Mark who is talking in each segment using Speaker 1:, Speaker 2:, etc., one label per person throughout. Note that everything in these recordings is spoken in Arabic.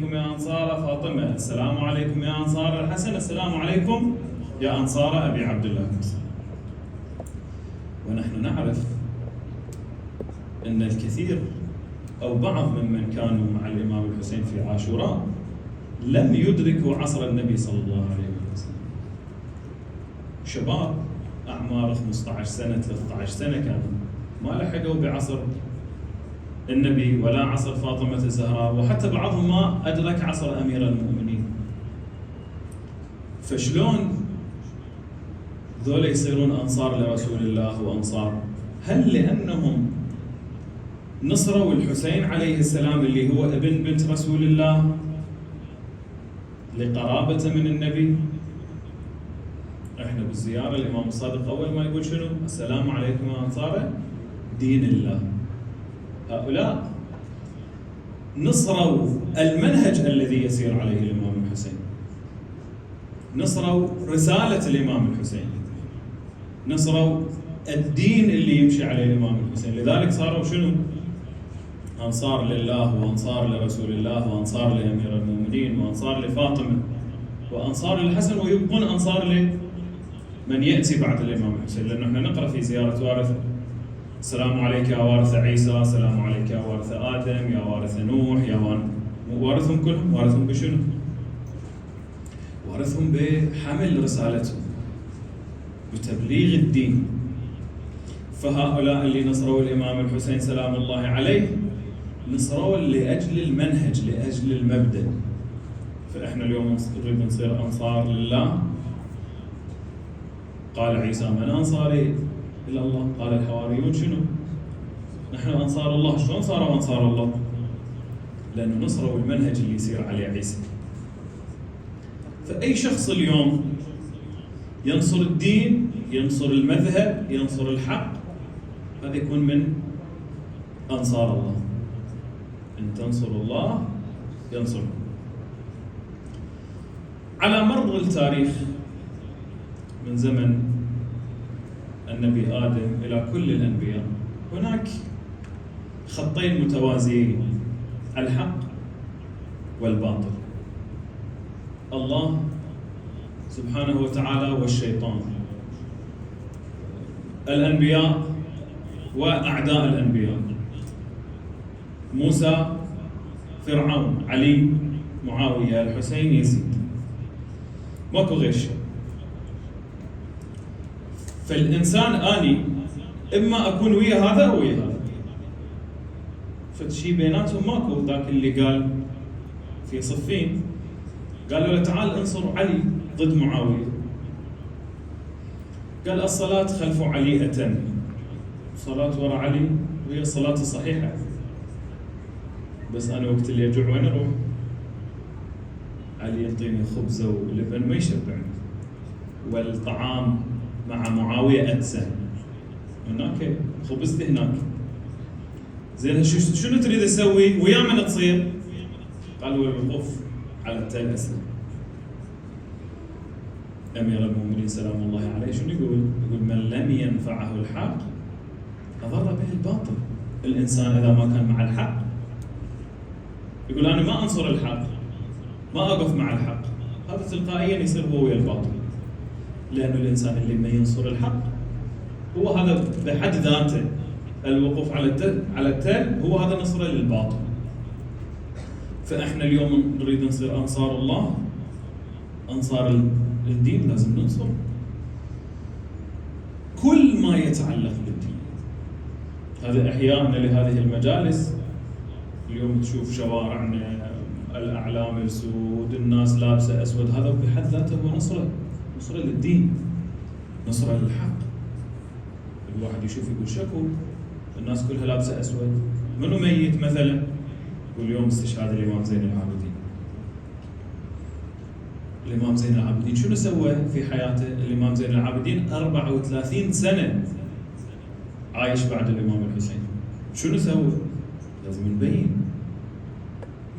Speaker 1: يا أنصار فاطمة، السلام عليكم يا أنصار الحسن، السلام عليكم يا أنصار أبي عبد الله. ونحن نعرف أن الكثير أو بعض ممن كانوا مع الإمام الحسين في عاشوراء لم يدركوا عصر النبي صلى الله عليه وسلم. شباب أعمار 15 سنة 13 سنة كانوا ما لحقوا بعصر النبي ولا عصر فاطمة الزهراء، وحتى بعضهم ما أدرك عصر أمير المؤمنين. فشلون ذولا يصيرون أنصار لرسول الله وأنصار؟ هل لأنهم نصروا الحسين عليه السلام اللي هو ابن بنت رسول الله لقرابته من النبي؟ احنا بالزيارة الإمام الصادق أول ما يقول شنو؟ السلام عليكم يا أنصار دين الله. هؤلاء نصروا المنهج الذي يسير عليه الإمام الحسين، نصروا رسالة الإمام الحسين، نصروا الدين اللي يمشي عليه الإمام الحسين. لذلك صاروا شنو؟ أنصار لله وأنصار لرسول الله وأنصار لأمير المؤمنين وأنصار لفاطمة وأنصار للحسن، ويبقون أنصار لمن يأتي بعد الإمام الحسين. لأنه احنا نقرأ في زيارة وارث: السلام عليك يا وارث عيسى، السلام عليك يا وارث آدم، يا وارث نوح، يا وارثهم كلهم. وارثهم بشنو؟ وارثهم بحمل رسالتهم، بتبليغ الدين. فهؤلاء اللي نصروا الإمام الحسين سلام الله عليه نصروا لأجل المنهج، لأجل المبدأ. فإحنا اليوم نريد نصير أنصار لله. قال عيسى: من أنصاري إلى الله؟ قال الحواريون شنو؟ نحن أنصار الله. شلون صاروا أنصار الله؟ لأنه نصروا المنهج اللي يصير عليه عيسى. فأي شخص اليوم ينصر الدين، ينصر المذهب، ينصر الحق، هذا يكون من أنصار الله. إن تنصروا الله ينصركم. على مر التاريخ من زمن النبي آدم إلى كل الأنبياء هناك خطين متوازيين: الحق والباطل، الله سبحانه وتعالى والشيطان، الأنبياء وأعداء الأنبياء، موسى، فرعون، علي، معاوية، الحسين، يزيد، ماكو غير شيء. فالإنسان آني إما أكون ويا هذا أو ويا هذا، فشي بيناتهم ماكو. ذاك اللي قال في صفين قالوا له: تعال انصر علي ضد معاوية. قال: الصلاة خلف علي أتم، الصلاة وراء علي وهي الصلاة الصحيحة، بس أنا وقت اللي أجوع وين أروح؟ علي يعطيني خبزة ولبن ما يشبعني، والطعام مع معاوية أتسه، هناك خبزت هناك. زين شنو تريد تسوي؟ ويا من تصير؟ قال: والوقوف على التل أسلم. أمير المؤمنين سلام الله عليه شنو يقول؟ يقول: من لم ينفعه الحق أضر به الباطل. الإنسان إذا ما كان مع الحق يقول: أنا ما أنصر الحق، ما أقف مع الحق، هذا تلقائيا يصير هو ويا الباطل. لأنه الإنسان اللي ما ينصر الحق هو هذا بحد ذاته الوقوف على التل هو هذا نصرة للباطل. فإحنا اليوم نريد نصير أنصار الله، أنصار الدين، لازم ننصر كل ما يتعلق بالدين. هذا إحياءنا لهذه المجالس. اليوم تشوف شوارعنا الأعلام السود، الناس لابسة أسود، هذا بحد ذاته هو نصرة للدين، نصرة للحق. الواحد يشوف يقول: شكو الناس كلها لابسة أسود، منو ميت مثلا؟ واليوم استشهاد الإمام زين العابدين. الإمام زين العابدين شنو سوى في حياته؟ الإمام زين العابدين 34 سنة عايش بعد الإمام الحسين. شنو سوى؟ لازم نبين.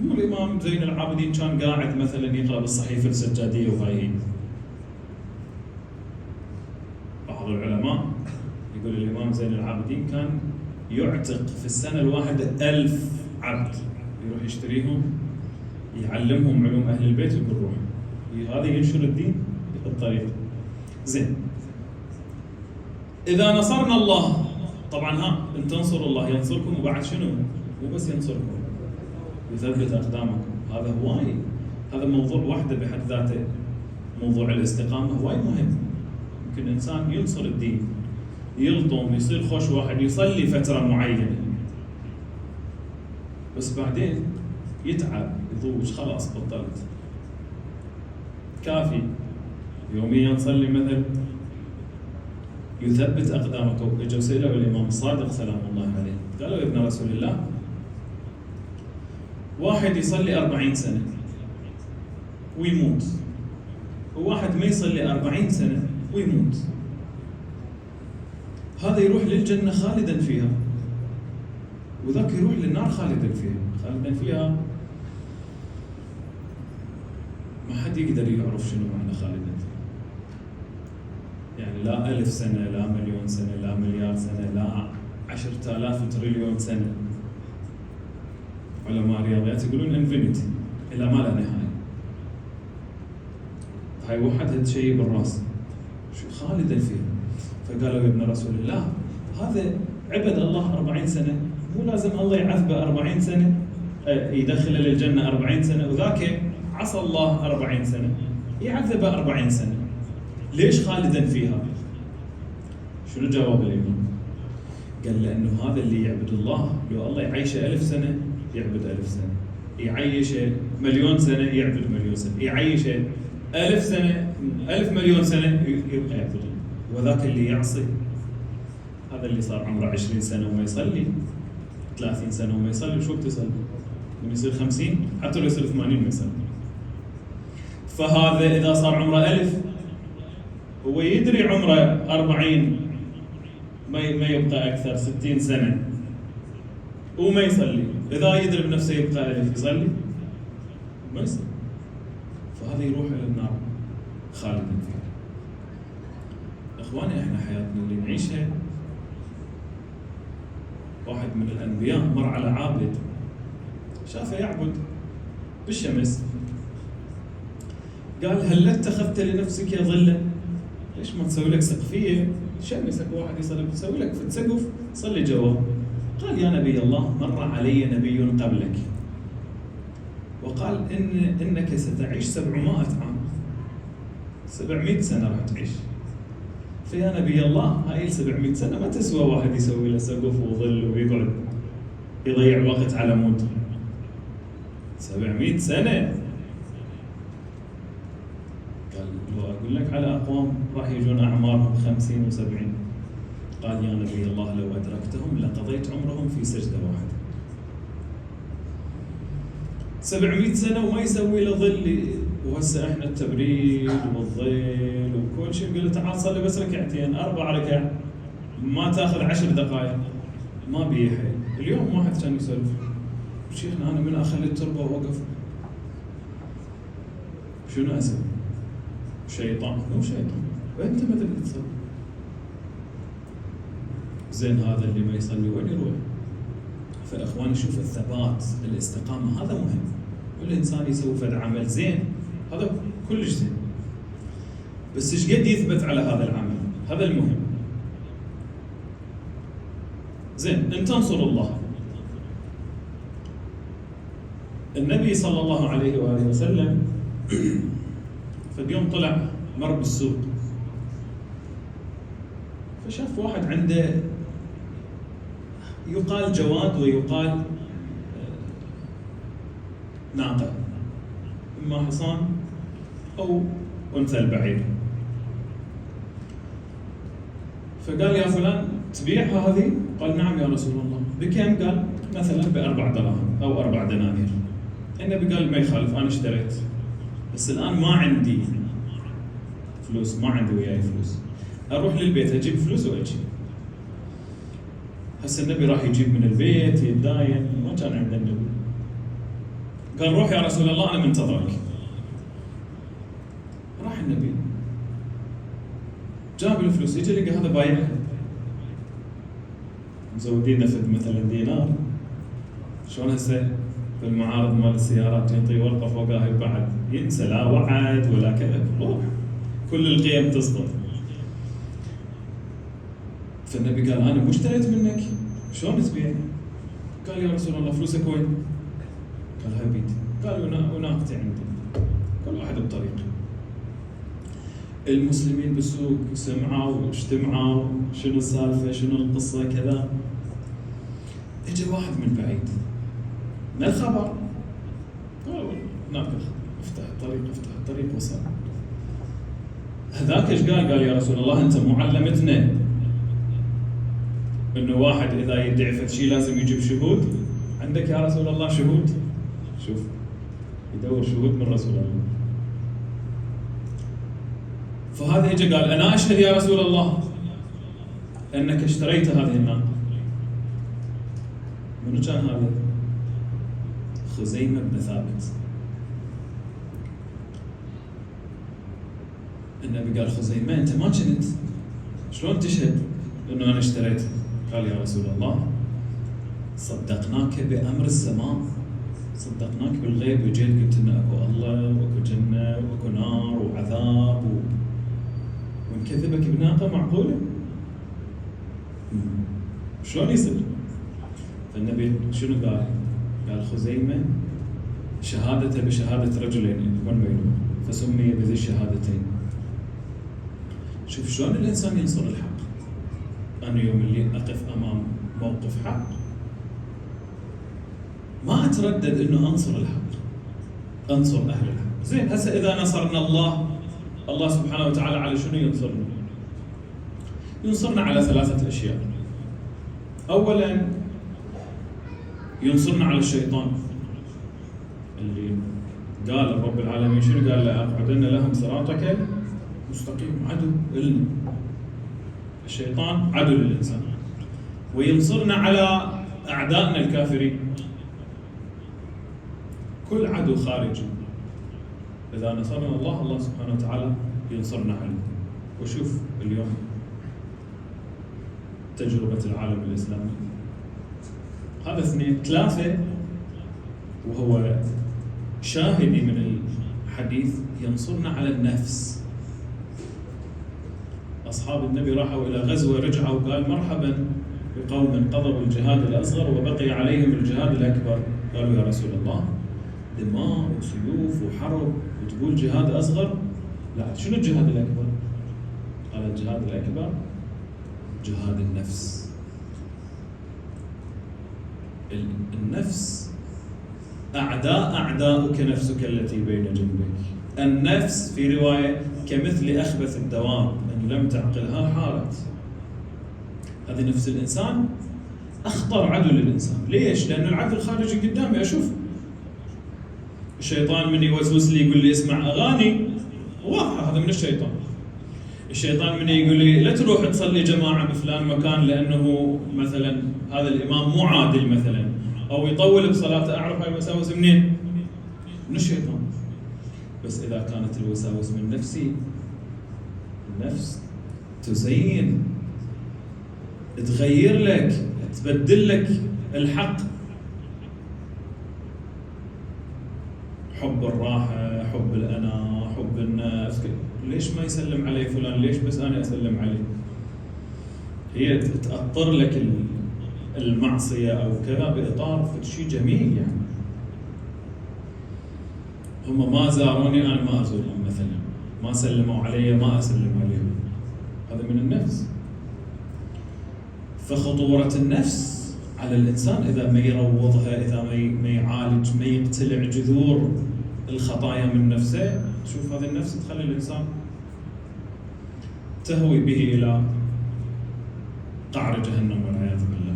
Speaker 1: مو الإمام زين العابدين كان قاعد مثلا يقرأ بالصحيفة السجادية وهاي. بعض العلماء يقول الإمام زين العابدين كان يعتق في السنة الواحدة 1000 عبد، يروح يشتريهم يعلمهم علوم أهل البيت ويقول روح. هذا ينشر الدين بالطريقة. زين، إذا نصرنا الله، طبعا إن تنصروا الله ينصركم، وبعد شنو؟ مو بس ينصركم، يثبت أقدامكم. هذا هواي، هذا موضوع واحدة بحد ذاته. موضوع الاستقامة هواي مهم. يمكن إنسان ينصر الدين، يلطم، يصير خوش واحد، يصلي فترة معينة، بس بعدين يتعب، يضوج، خلاص بطلت، كافي. يوميا نصلي مثل، يثبت أقدامكم. اجوا سئلوا الإمام الصادق سلام الله عليه، قالوا يا ابن رسول الله، واحد يصلي 40 سنة ويموت، وواحد ما يصلي 40 سنة ويموت، هذا يروح للجنة خالدا فيها، وذاك يروح للنار خالدا فيها. خالدا فيها ما حد يقدر يعرف شنو معنى خالدا فيها. يعني لا 1000 سنة، لا مليون سنة، لا مليار سنة، لا 10,000 تريليون سنة. علماء الرياضيات يقولون انفينيتي، إلى ما لا نهاية. هاي وحدها شيء بالراس، شو خالدا فيها. فقالوا يا ابن رسول الله، هذا عبد الله 40 سنة، مو لازم الله يعذبه 40 سنة، يدخله للجنة 40 سنة، وذاك عصى الله 40 سنة، يعذبه 40 سنة، ليش خالدا فيها؟ شنو جواب الإمام؟ قال لأنه هذا اللي يعبد الله، لو الله يعيشه 1000 سنة يعبد 1000 سنة، يعيشه 1,000,000 سنة يعبد 1,000,000 سنة، يعيشه 1000 سنة 1000 مليون سنة يبقى يعبد. وذاك اللي يعصي، هذا اللي صار عمره 20 سنة وما يصلي، 30 سنة وما يصلي، شو بتصلي؟ من يصير 50 حتى لو يصير 80 ما يصلي. فهذا إذا صار عمره 1000، هو يدري عمره 40 ما يبقى أكثر 60 سنة وما يصلي، إذا يدري بنفسه يبقى 1000 يصلي؟ ما يصلي. فهذا يروح إلى النار خالدا فيها. إخواني، إحنا حياتنا اللي نعيشها، واحد من الأنبياء مر على عابد شافه يعبد بالشمس، قال هل اتخذت لنفسك ظلا؟ ليش ما تسوي لك سقفية شمسك، واحد يصلي تسوي لك في سقف صلي جوا. قال يا نبي الله، مر علي نبي قبلك وقال إنك ستعيش 700 عام، 700 سنة راح تعيش. فيا نبي الله، هاي 700 سنة ما تسوى واحد يسوي له سقف وظل ويقعد يضيع وقت على مود. 700 سنة. قال لو أقول لك على أقوام راح يجون أعمارهم 50 و70. قال يا نبي الله، لو أدركتهم لقضيت عمرهم في سجدة واحدة. 700 سنة وما يسوي له ظل. وهسه احنا التبريد والظل وكل شيء، يقول له تعال صلي بس ركعتين 4 ركع، ما تاخذ 10 دقائق، ما بيحيل. اليوم واحد كان يسولف، شيخنا انا من اخلي التربه واوقف شنو اسوي؟ شيطان. مو شيطان، وانت ما تقدر تصلي. زين، هذا اللي ما يصلي وين يروح؟ فاخواني، شوف الثبات، الاستقامه، هذا مهم. والانسان يسوي فد عمل زين، هذا كلش زين، بس ايش قد يثبت على هذا العمل، هذا المهم. زين، ان تنصروا الله. النبي صلى الله عليه واله وسلم في يوم طلع مر بالسوق، فشاف واحد عنده يقال جواد ويقال ناقة، إما حصان أو أنثى البعير. فقال يا فلان تبيعها هذه؟ قال نعم يا رسول الله. بكم؟ قال مثلا ب4 دراهم أو 4 دنانير. النبي قال ما يخالف، أنا اشتريت، بس الآن ما عندي فلوس، ما عندي وياي فلوس، أروح للبيت أجيب فلوس وأجي. هسه النبي راح يجيب من البيت يتداين، ما كان عند النبي. قال روح يا رسول الله أنا منتظرك. راح النبي جاب الفلوس، يجي لقى هذا بايعها، مزودين نفد مثلا دينار. شلون هسه بالمعارض مال السيارات يعطي ورقة فوقها يبعد، ينسى لا وعد ولا كذا، روح كل القيم تسقط. فالنبي قال أنا مو اشتريت منك، شلون تبيع؟ قال يا رسول الله فلوسك وين؟ قال هاي بيتي. قال وناقتي عندي. كل واحد بطريقه. المسلمين بالسوق سمعوا واجتمعوا، شنو السالفة، شنو القصة كذا. اجى واحد من بعيد، ما الخبر؟ قالوا ناقخ، افتح الطريق وصل. هذاك ايش قال؟ قال يا رسول الله انت مو علمتنا انه واحد اذا يدعي فد شيء لازم يجيب شهود؟ عندك يا رسول الله شهود؟ شوف يدور شهود من رسول الله. فهذا اجى قال انا اشهد يا رسول الله انك اشتريت هذه الناقه. منو كان هذا؟ خزيمة بن ثابت. النبي قال خزيمة انت ما كنت، شلون تشهد انه انا اشتريت؟ قال يا رسول الله صدقناك بامر السماء، صدقناك بالغيب، وجيت قلت لنا اكو الله واكو جنه واكو نار وعذاب ونكذبك بناقه معقوله؟ شلون يصير؟ فالنبي شنو قال؟ قال خزيمة شهادته بشهادة رجلين يكون بينهم فسمي بذي الشهادتين. شوف شلون الإنسان ينصر الحق. أنا يوم اللي أقف أمام موقف حق ما أتردد إنه أنصر الحق، أنصر أهل الحق. زين هسه إذا نصرنا الله سبحانه وتعالى على شنو ينصرنا؟ ينصرنا على 3 أشياء. أولاً ينصرنا على الشيطان اللي قال رب العالمين شنو قال؟ لأقعدن لهم صراطك مستقيم، عدو لنا. الشيطان عدو للإنسان. وينصرنا على أعدائنا الكافرين، كل عدو خارجي إذا نصرنا الله سبحانه وتعالى ينصرنا عليه. وشوف اليوم تجربة العالم الإسلامي. هذا 2. 3 وهو شاهدي من الحديث ينصرنا على النفس. أصحاب النبي راحوا إلى غزوة رجعوا وقال مرحبا بقوم قضوا الجهاد الأصغر وبقي عليهم الجهاد الأكبر. قالوا يا رسول الله دماء وسيوف وحرب وتقول جهاد أصغر؟ لا، شنو الجهاد الأكبر؟ قال الجهاد الأكبر جهاد النفس. النفس أعداؤك نفسك التي بين جنبك. النفس في رواية كمثل أخبث الدواب إن لم تعقلها حارت. هذه نفس الإنسان أخطر عدو للإنسان. ليش؟ لأن العدو الخارجي قدامي أشوف. الشيطان من يوسوس لي يقول لي اسمع أغاني، واضحة هذا من الشيطان. الشيطان من يقول لي لا تروح تصلي جماعة بفلان مكان لأنه مثلا هذا الإمام مو عادل مثلا، أو يطول بصلاته. أعرف هاي الوساوس منين؟ من الشيطان. بس إذا كانت الوساوس من نفسي، النفس تزين، تغير لك، تبدل لك الحق. حب الراحة، حب الأنا، حب النفس. ليش ما يسلم علي فلان؟ ليش بس أنا أسلم عليه؟ هي تأطر لك المعصية أو كذا بإطار شيء جميل. يعني هم ما زاروني أنا ما أزورهم مثلا، ما سلموا علي ما أسلم عليهم. هذا من النفس. فخطورة النفس على الإنسان إذا ما يروضها، إذا ما يعالج، ما يقتلع جذور الخطايا من نفسه، شوف هذه النفس تخلي الإنسان تهوي به إلى قعر جهنم والعياذ بالله.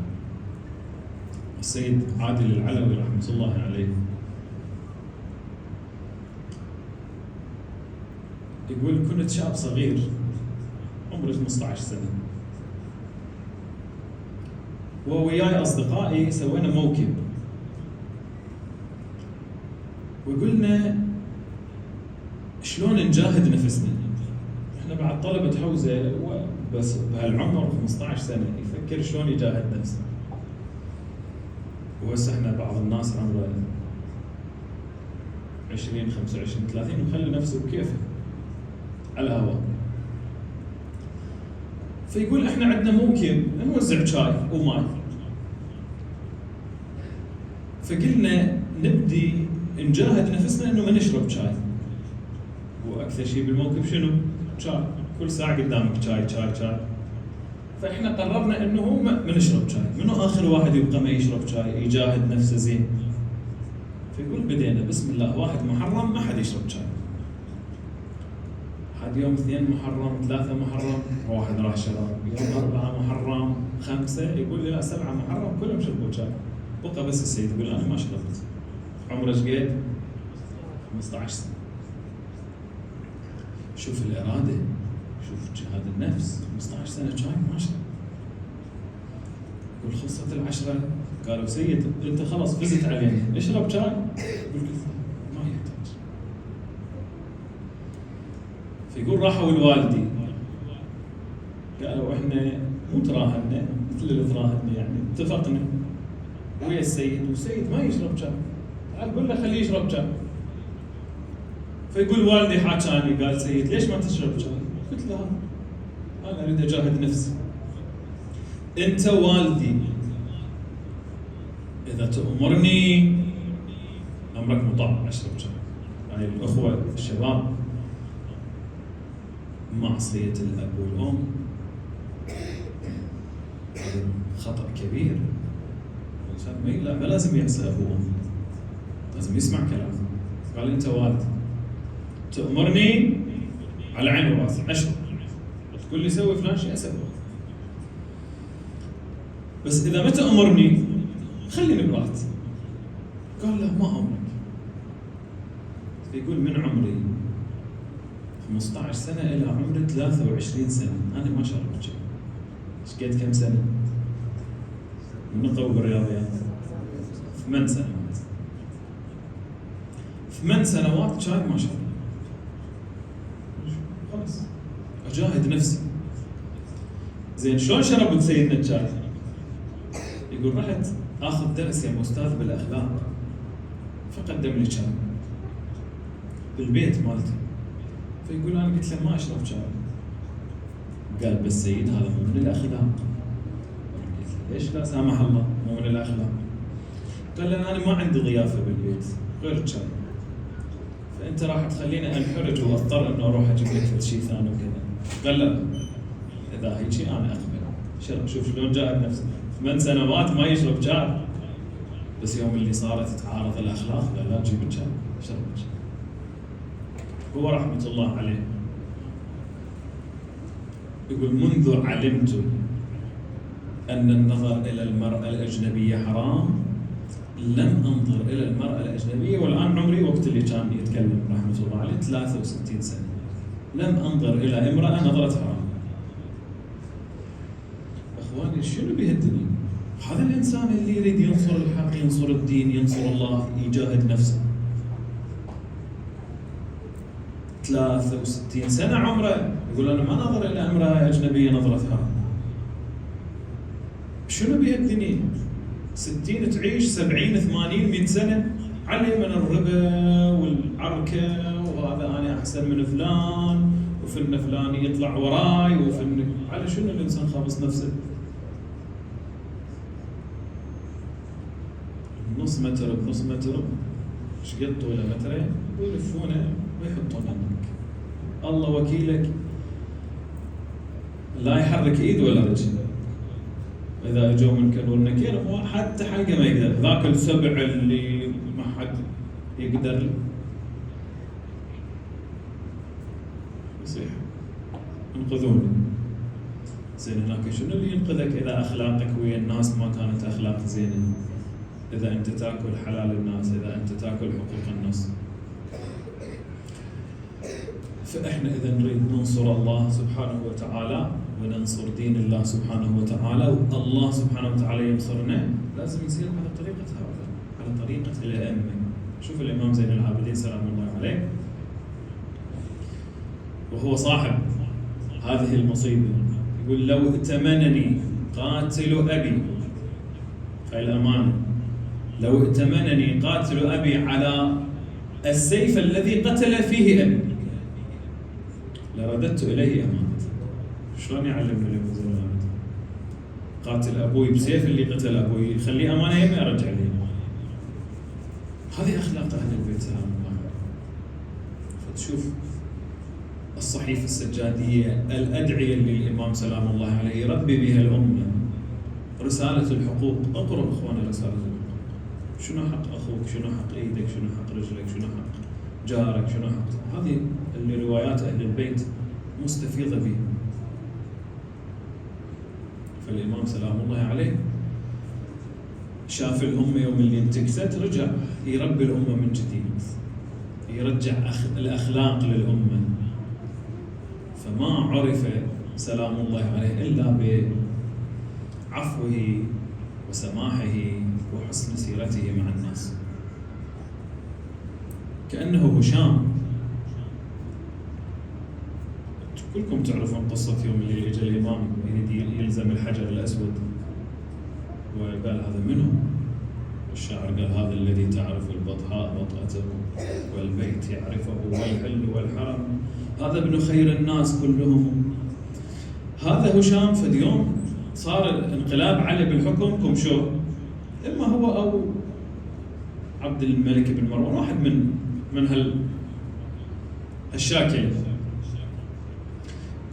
Speaker 1: السيد عادل العلوي رحمة الله عليه يقول كنت شاب صغير عمري 15 سنة، ووياي أصدقائي سوينا موكب وقلنا شلون نجاهد نفسنا. احنا بعد طلبة حوزة بس بهالعمر 15 سنة يفكر شلون يجاهد نفسه. وهسه احنا بعض الناس عمره 20 25 30 وخلي نفسه بكيفه على الهواء. فيقول احنا عندنا ممكن نوزع شاي وماء، فقلنا نبدي نجاهد نفسنا انه ما نشرب شاي. واكثر شيء بالموقف شنو؟ شاي، كل ساعه قدامك شاي شاي شاي. فاحنا قررنا انه ما نشرب شاي. منو اخر واحد يبقى ما يشرب شاي يجاهد نفسه زين؟ فيقول بدينا بسم الله 1 محرم ما حد يشرب شاي، حد يوم 2 محرم 3 محرم واحد راح شرب، يوم 4 محرم 5 يقول لي لا 7 محرم كلهم شربوا شاي. بقى بس السيد يقول انا ما شربت. عمره ايش قد؟ 15 سنه. شوف الاراده، شوف جهاد النفس. 15 سنه شاي ما شرب. يقول خلصت ال10 قالوا سيد انت خلاص فزت علينا اشرب شاي. يقول ما يحتاج. فيقول راحوا الوالدي قالوا احنا مو تراهنا مثل اللي تراهنا، يعني اتفقنا ويا السيد والسيد ما يشرب شاي، تعال قول له خليه يشرب شاي. فيقول والدي حاكاني قال سيد ليش ما تشرب شاي؟ قلت له انا اريد اجاهد نفسي. انت والدي اذا تأمرني امرك مطاع اشرب شاي. يعني الاخوه الشباب معصيه الاب والام خطأ كبير. الانسان ما لازم يعصي ابوه وامه، لازم يسمع كلامه. قال انت والدي تأمرني على عيني وراسي اشرب، تقول لي سوي فلان شيء اسوي، بس اذا ما تأمرني خليني برات. قال لا ما امرك. فيقول من عمري 15 سنه الى عمري 23 سنه انا ما شربت شيء. ايش قد كم سنه؟ من قوي بالرياضيات 8 سنوات. 8 سنوات شاي ما شرب. خلاص اجاهد نفسي. زين شلون شربت سيدنا الشاي؟ يقول رحت اخذ درس يا استاذ بالاخلاق، فقدم لي شاي بالبيت مالتي. فيقول انا قلت له ما اشرب شاي. قال بس سيد هذا مو من الاخلاق. ليش لا سامح الله مو من الاخلاق؟ قال لي انا ما عندي ضيافه بالبيت غير شاي، فانت راح تخليني انحرج واضطر انه اروح اجيب لك شيء ثاني وكذا. قال لا اذا هيك شيء انا اقبل. شوف شلون جاهد نفسه 8 سنوات ما يشرب شاي، بس يوم اللي صارت تتعارض الاخلاق قال لا تجيب الشاي اشرب الشاي. هو رحمه الله عليه يقول منذ علمت أن النظر إلى المرأة الأجنبية حرام لم أنظر إلى المرأة الأجنبية، والآن عمري وقت اللي كان يتكلم رحمة الله عليه 63 سنة، لم أنظر إلى امرأة نظرة حرام. أخواني شنو بهالدنيا؟ هذا الإنسان اللي يريد ينصر الحق، ينصر الدين، ينصر الله، يجاهد نفسه. 63 سنة عمره يقول أنا ما نظر إلى امرأة أجنبية نظرة حرام. شنو بهالدنيا؟ 60 تعيش 70 80 100 سنة علي من الربا والعركة، وهذا أنا أحسن من فلان، وفن فلان يطلع وراي، وفن على شنو الإنسان خابص نفسه؟ نص متر بنص متر، ايش قد طوله مترين، ويلفونه ويحطونه هناك. الله وكيلك لا يحرك ايد ولا رجل. اذا اجوا من كانوا النكير حتى حلقه ما يقدر، ذاك السبع اللي ما حد يقدر يصيح انقذوني. زين هناك شنو اللي ينقذك اذا اخلاقك ويا الناس ما كانت اخلاق زينه؟ اذا انت تاكل حلال الناس، اذا انت تاكل حقوق الناس. فاحنا اذا نريد ننصر الله سبحانه وتعالى وننصر دين الله سبحانه وتعالى، والله سبحانه وتعالى ينصرنا، لازم نسير على طريقة هؤلاء، على طريقة الأئمة. شوف الإمام زين العابدين سلام الله عليه وهو صاحب هذه المصيبة يقول لو ائتمنني قاتل أبي، هاي الأمانة، لو ائتمنني قاتل أبي على السيف الذي قتل فيه أبي لرددت إليه أمانته. شلون يعلمنا اليوم قاتل أبوي بسيف اللي قتل أبوي خليه أمانة يمي أرجع لي. هذه أخلاق أهل البيت سلام الله عليه. فتشوف الصحيفة السجادية، الأدعية اللي الإمام سلام الله عليه يربي بها الأمة، رسالة الحقوق. اقرأ إخوانا رسالة الحقوق، شنو حق أخوك، شنو حق إيدك، شنو حق رجلك، شنو حق جارك، شنو حق. هذه اللي روايات أهل البيت مستفيضة بها. فالإمام سلام الله عليه شاف الأمة يوم اللي انتكست، رجع يربي الأمة من جديد، يرجع الأخلاق للأمة. فما عرف سلام الله عليه إلا بعفوه وسماحه وحسن سيرته مع الناس. كأنه هشام. كلكم تعرفون قصة يوم اللي اجى الإمام يلزم الحجر الأسود وقال هذا منه؟ الشاعر قال هذا الذي تعرف البطحاء وطأته والبيت يعرفه والحل والحرم، هذا ابن خير الناس كلهم. هذا هشام. فد يوم صار انقلاب علي بالحكم، كمشو إما هو أو عبد الملك بن مروان، واحد من هالشاكل.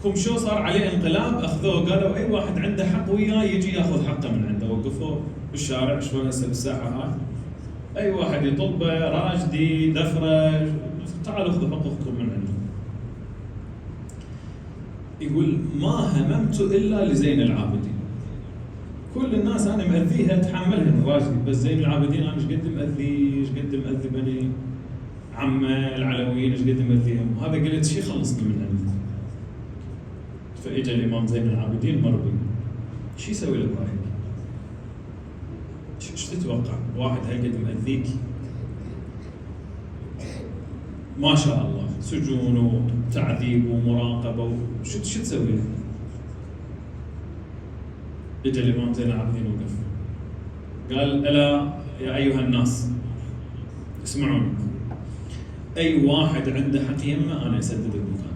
Speaker 1: كمشو صار عليه انقلاب، أخذوه قالوا أي واحد عنده حق وياه يجي ياخذ حقه من عنده. وقفوه بالشارع، شلون هسه بالساحة هاي، أي واحد يطلبه راجدي دفرج، تعالوا خذوا حقوقكم من عنده. يقول ما هممت إلا لزين العابدين. كل الناس أنا مأذيها أتحملها راجدي، بس زين العابدين أنا إيش قد مأذي، إيش قد مأذي بني عمه العلويين، إيش قد مأذيهم. هذا قلت شي خلصني من عنده. فإجا الإمام زين العابدين مرضي، شو يسوي لك هاي؟ ايش تتوقع؟ واحد هالقد مأذيك ما شاء الله، سجون وتعذيب ومراقبة شو تسوي له؟ اجا الإمام زين العابدين وقف قال ألا يا أيها الناس اسمعوني، أي واحد عنده حق يمه أنا أسدد المكان.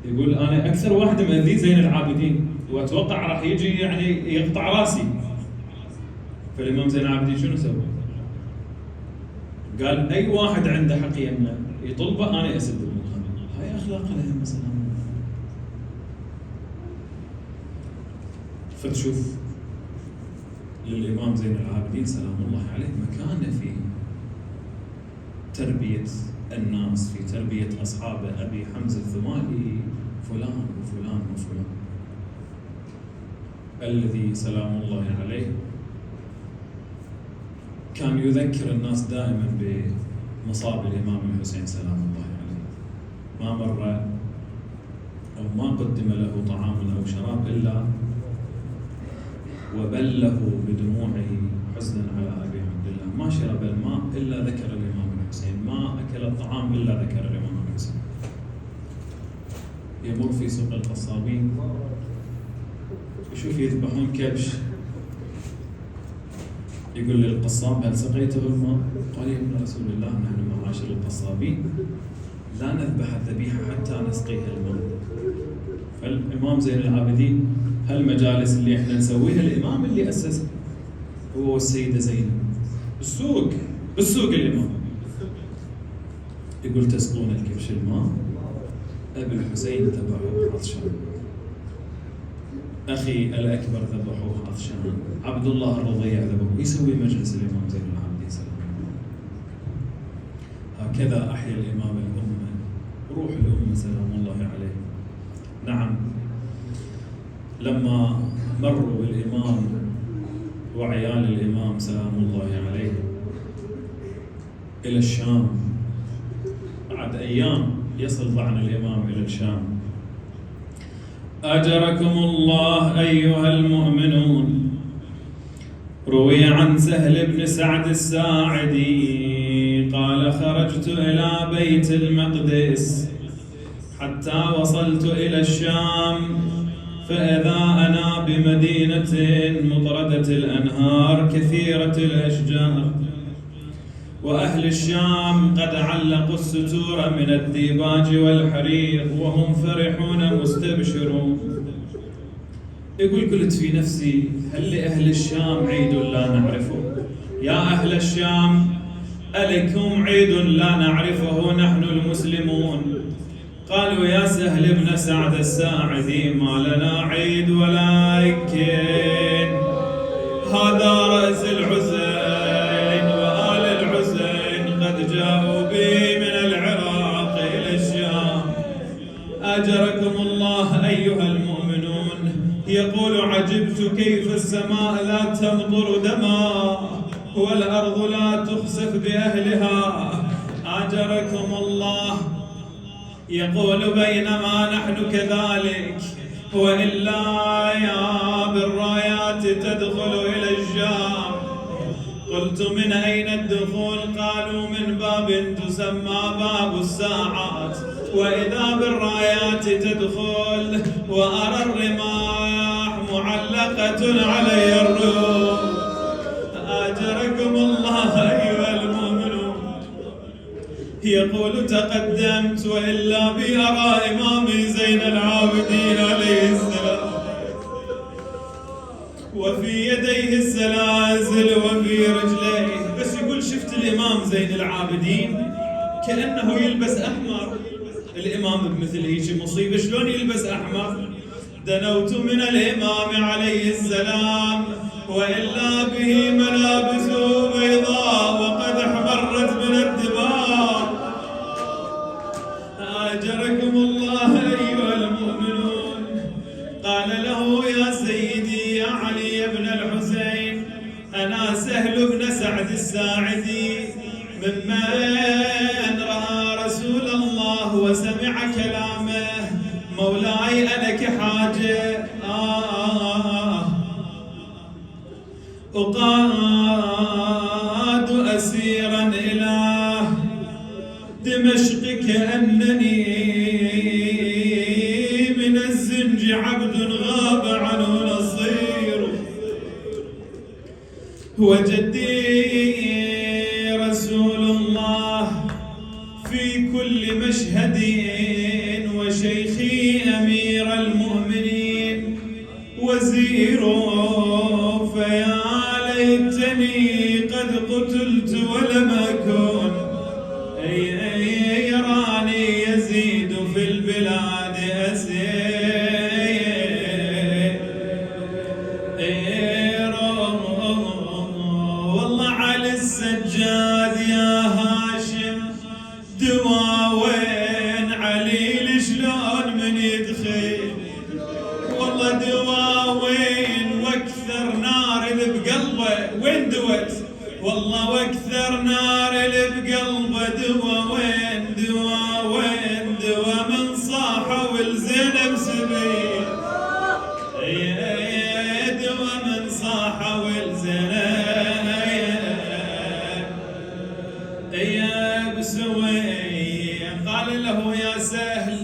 Speaker 1: يقول أنا أكثر واحد مأذي زين العابدين وأتوقع راح يجي يعني يقطع راسي. فالإمام زين العابدين شنو سوى؟ قال أي واحد عنده حق يمه يطلبه أنا أسد المكان. هاي أخلاق الأئمة سلام الله. فتشوف للإمام زين العابدين سلام الله عليه مكانه في تربية الناس، في تربية أصحابه. أبي حمزة الثمالي فلان وفلان وفلان، الذي سلام الله عليه كان يذكر الناس دائما بمصاب الإمام الحسين سلام الله عليه. ما مر أو ما قدم له طعام أو شراب إلا وبله بدموعه حزنا على أبي عبد الله. ما شرب الماء إلا ذكر الإمام الحسين، ما أكل الطعام إلا ذكر الإمام الحسين. يمر في سوق القصابين يشوف يذبحون كبش، يقول للقصاب هل سقيته الماء؟ قال يا ابن رسول الله نحن معاشر القصابين لا نذبح الذبيحة حتى نسقيها الماء. فالإمام زين العابدين هالمجالس اللي احنا نسويها الإمام اللي أسسها هو والسيدة زينب بالسوق الإمام يقول تسقون الكبش الماء، أبي الحسين ذبحوه عطشان، أخي الأكبر ذبحوه عطشان، عبد الله الرضيع ذبحوه. يسوي مجلس الإمام زين العابدين سلام الله. هكذا أحيا الإمام الأمة، روح الأمة سلام الله عليه. نعم لما مروا بالإمام وعيال الإمام سلام الله عليه إلى الشام، بعد أيام يصل ضعن الإمام إلى الشام. أجركم الله أيها المؤمنون، روي عن سهل بن سعد الساعدي قال خرجت إلى بيت المقدس حتى وصلت إلى الشام، فإذا أنا بمدينة مطردة الأنهار كثيرة الأشجار، وأهل الشام قد علقوا الستور من الديباج والحرير وهم فرحون مستبشرون. يقول قلت في نفسي هل لأهل الشام عيد لا نعرفه؟ يا أهل الشام ألكم عيد لا نعرفه نحن المسلمون؟ قالوا يا سهل بن سعد الساعدي ما لنا عيد ولكن هذا رأس الحسين وآل الحسين قد جاءوا به من العراق إلى الشام. أجركم الله أيها المؤمنون. يقول عجبت كيف السماء لا تمطر دما والأرض لا تخسف بأهلها. أجركم الله. يقول بينما نحن كذلك وإلا يا بالرايات تدخل إلى الشام. قلت من أين الدخول؟ قالوا من باب تسمى باب الساعات. وإذا بالرايات تدخل وأرى الرماح معلقة علي الروح. أجركم الله أيها المؤمنون. يقول تقدمت وإلا بي أرى إمامي زين العابدين عليه السلام وفي يديه السلاسل وفي رجليه. بس يقول شفت الإمام زين العابدين كأنه يلبس أحمر. الإمام بمثل هيك مصيبة شلون يلبس أحمر؟ دنوت من الإمام عليه السلام وإلا به ملابس بيضاء وقد احمرت من الدماء. أجركم الله أيها المؤمنون. قال له يا سيدي يا علي بن الحسين أنا سهل بن سعد الساعدي ممن رأى رسول الله وسمع كلامه. مولاي ألك حاجة أقاد أسيرا إلى دمشق كأنني من الزنج عبد غاب عنه نصير. وجدي رسول الله في كل مشهد وشيخي أمير المؤمنين وزير فيا ليتني قد قتلت ولم أكن يراني يزيد في البلاد أسير. والله على السجاد يا هاشم دواوين عليل شلون من يدخل. والله دواوين واكثر نار اللي بقلبه وين دوت. والله واكثر نار اللي بقلبه دواوين دواوين دوا من صاحه والزينب سبيل. دوا من صاحه والزينب بسوي. قال له يا سهل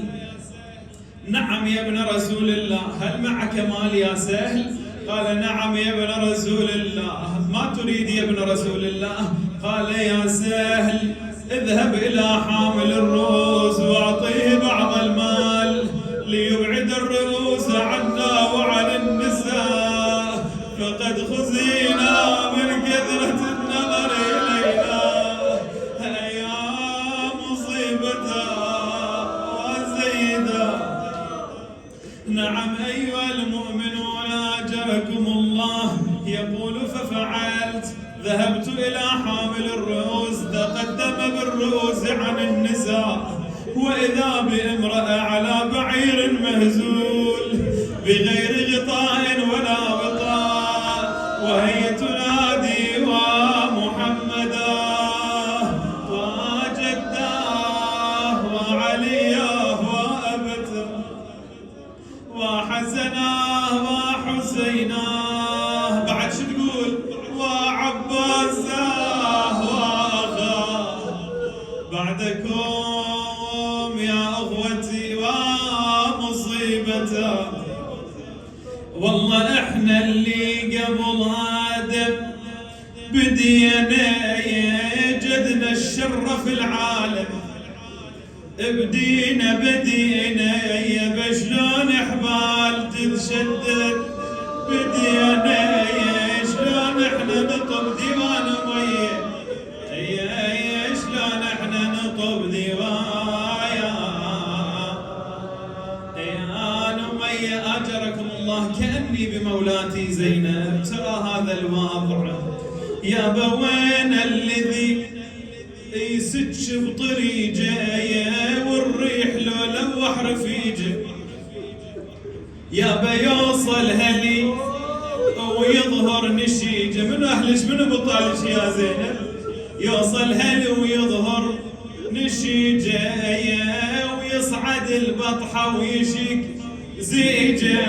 Speaker 1: نعم يا ابن رسول الله هل معك مال يا سهل؟ قال نعم يا ابن رسول الله. ما تريد يا ابن رسول الله؟ قال يا سهل اذهب إلى حامل الرؤوس واعطيه بعض المال ليبعد الرؤوس عنا وعن النساء فقد خزينا من كثرة النظر إلينا يا مصيبتها وزيدا. نعم أيها المؤمنون أجركم الله. يقول ففعلت ذهبت إلى حامل الرؤوس تقدم بالرؤوس عن النساء وإذا بامرأة على بعير مهزول بغير غطاء ولا وطاء وهي تنادي ومحمدا وجداه وعلياه وأبته وحسناه وحسيناه. بعد شو تقول؟ وعباساه وأخاه. بعدكم يا أخوتي ومصيبته. والله احنا اللي قبل آدم بدينا جدنا في العالم بدينا يا شلون حبال تتشدد بدينا شلون احنا نطب ديوان مية شلون احنا نطب ديوايا انا مية اجركم الله كأني بمولاتي زينب ترى هذا الواضع يا وين الذي يسج بطريقه والريح لو لوح رفيجه يا يوصل هلي ويظهر نشيجه من اهلش من بطالش يا زينب يوصل هلي ويظهر نشيجه ويصعد البطحه ويشيك زيجه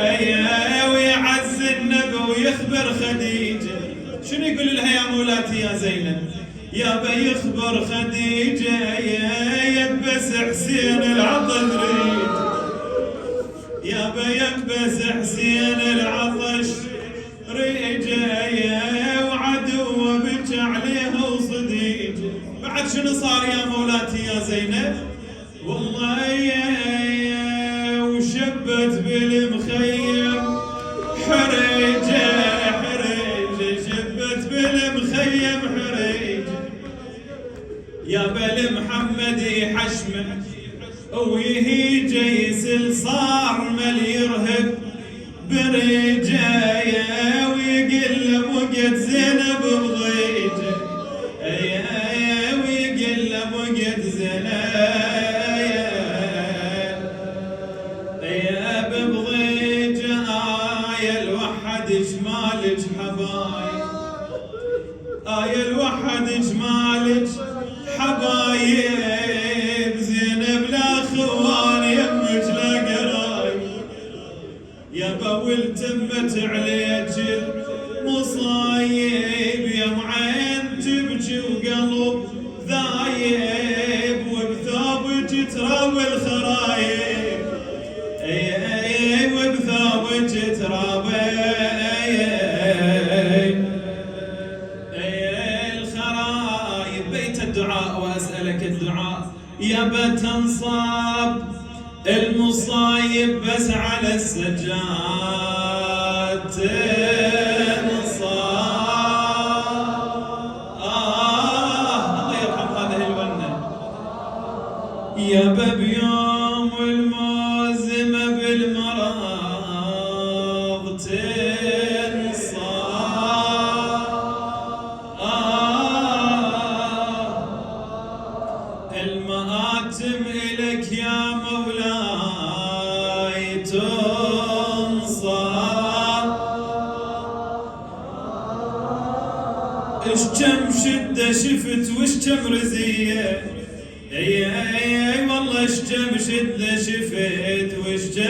Speaker 1: ويعز النبي ويخبر خديجه شنو يقول لها يا مولاتي يا زينب يابا يخبر خديجة يبس حسين العطش ريج يابا يبس حسين العطش ريجة وعدوه بك عليها وصديجة بعد شنو صار يا مولاتي يا زينب والله وشبت بالمخيم حريجة شبت بالمخيم حريجة يا بل محمد يحشمه ويهيج يسل صار مل يرهب برجايا ويقل وقت زينب بضيجه ويقل وقت زينب بضيجه الوحد شمالك حبايب الوحد شمالك حبايب زينب لا خوان يمك لا قرايب يا بول تمت عليك المصايب يا معين تبكي وقلب ذايب وبثوبك تراوي الخرايب وبثوبك تراوي الدعاء وأسألك الدعاء يا بتنصاب المصايب بس على السجاد تنصاب الله يرحم هذه الونة يا بيوم الموزمة بالمراض المآتم إلك يا مولاي تنصار إش كم شدة شفت وش كم رزية اي والله إش كم شدة شفت وش كم